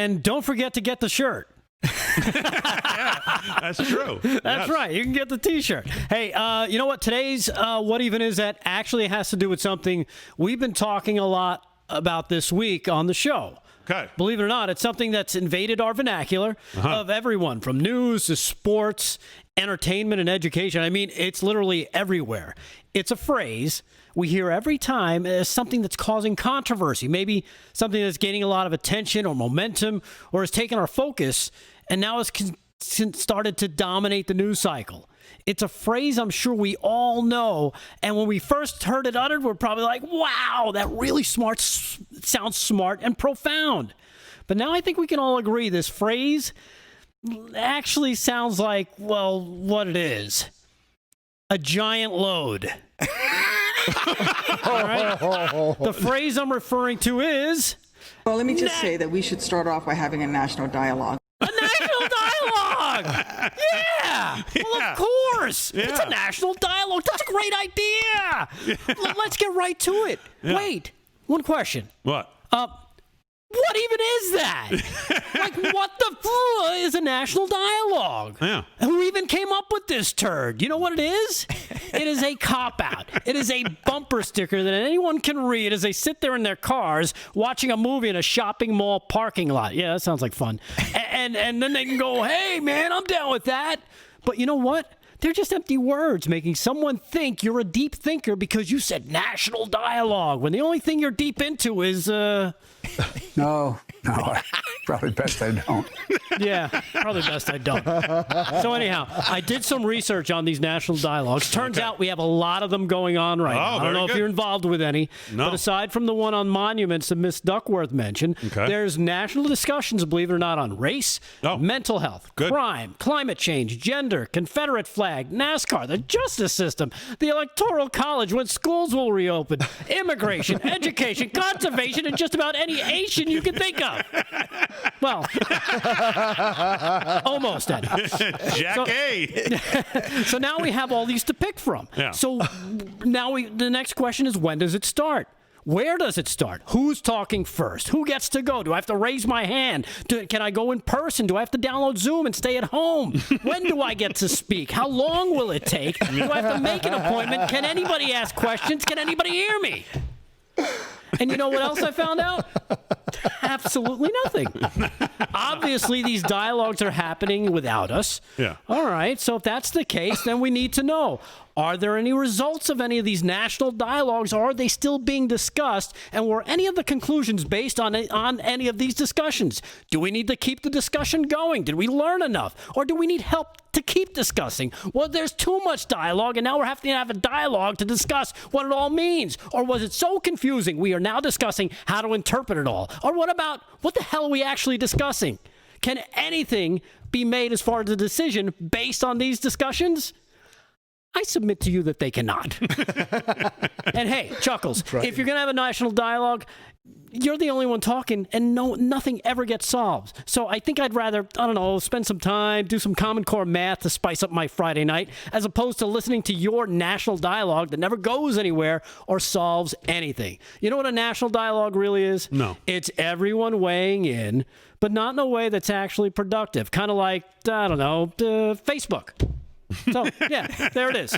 And don't forget to get the shirt. Yeah, that's true. That's right. You can get the T-shirt. Hey, you know what? Today's What Even Is That actually has to do with something we've been talking a lot about this week on the show. Okay. Believe it or not, it's something that's invaded our vernacular of everyone, from news to sports, entertainment, and education. I mean, it's literally everywhere. It's a phrase we hear every time as something that's causing controversy, maybe something that's gaining a lot of attention or momentum or has taken our focus, and now has started to dominate the news cycle. It's a phrase I'm sure we all know, and when we first heard it uttered, we're probably like, wow, that really sounds smart and profound. But now I think we can all agree this phrase actually sounds like, well, what it is. A giant load. All right? The phrase I'm referring to is... Well, let me just say that we should start off by having a national dialogue. A national dialogue! Yeah! Well, of course! Yeah. It's a national dialogue. That's a great idea! Yeah. Let's get right to it. Yeah. Wait, one question. What? What even is that? Like, what the is a national dialogue? Yeah. Who even came up with this turd? You know what it is? It is a cop-out. It is a bumper sticker that anyone can read as they sit there in their cars watching a movie in a shopping mall parking lot. Yeah, that sounds like fun. And then they can go, hey, man, I'm down with that. But you know what? They're just empty words making someone think you're a deep thinker because you said national dialogue when the only thing you're deep into is... No, probably best I don't. Yeah, probably best I don't. So anyhow, I did some research on these national dialogues. Turns out we have a lot of them going on right now. I don't know if you're involved with any, but aside from the one on monuments that Miss Duckworth mentioned, there's national discussions, believe it or not, on race, mental health, crime, climate change, gender, Confederate flag, NASCAR, the justice system, the Electoral College, when schools will reopen, immigration, education, conservation, and just about any Asian you can think of. Well, almost, Ed. Jack A. So now we have all these to pick from. Yeah. So now the next question is, when does it start? Where does it start? Who's talking first? Who gets to go? Do I have to raise my hand? Can I go in person? Do I have to download Zoom and stay at home? When do I get to speak? How long will it take? Do I have to make an appointment? Can anybody ask questions? Can anybody hear me? And you know what else I found out? Absolutely nothing. Obviously, these dialogues are happening without us. Yeah. All right. So if that's the case, then we need to know, are there any results of any of these national dialogues? Or are they still being discussed? And were any of the conclusions based on any of these discussions? Do we need to keep the discussion going? Did we learn enough? Or do we need help to keep discussing? Well, there's too much dialogue, and now we're having to have a dialogue to discuss what it all means. Or was it so confusing we are now discussing how to interpret it all? Or what about, what the hell are we actually discussing? Can anything be made as far as a decision based on these discussions? I submit to you that they cannot. And hey, Chuckles, if you're going to have a national dialogue, you're the only one talking, and nothing ever gets solved. So I think I'd rather, I don't know, spend some time, do some Common Core math to spice up my Friday night, as opposed to listening to your national dialogue that never goes anywhere or solves anything. You know what a national dialogue really is? No. It's everyone weighing in, but not in a way that's actually productive. Kind of like, I don't know, Facebook. So, yeah, there it is.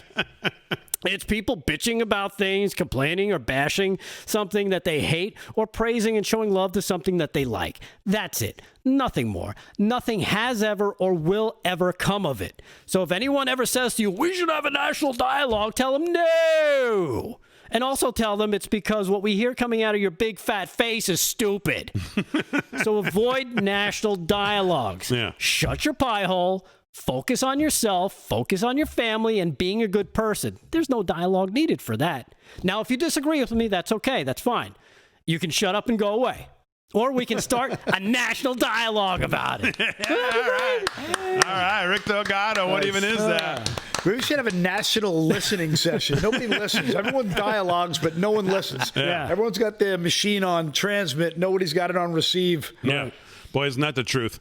It's people bitching about things, complaining or bashing something that they hate, or praising and showing love to something that they like. That's it. Nothing more. Nothing has ever or will ever come of it. So if anyone ever says to you, we should have a national dialogue, tell them no. And also tell them it's because what we hear coming out of your big fat face is stupid. So avoid national dialogues. Yeah. Shut your pie hole. Focus on yourself, focus on your family, and being a good person. There's no dialogue needed for that. Now, if you disagree with me, that's okay. That's fine. You can shut up and go away. Or we can start a national dialogue about it. All right, Rick Delgado, what even is that? We should have a national listening session. Nobody listens. Everyone dialogues, but no one listens. Yeah. Everyone's got their machine on transmit. Nobody's got it on receive. Yeah. Boy, isn't that the truth.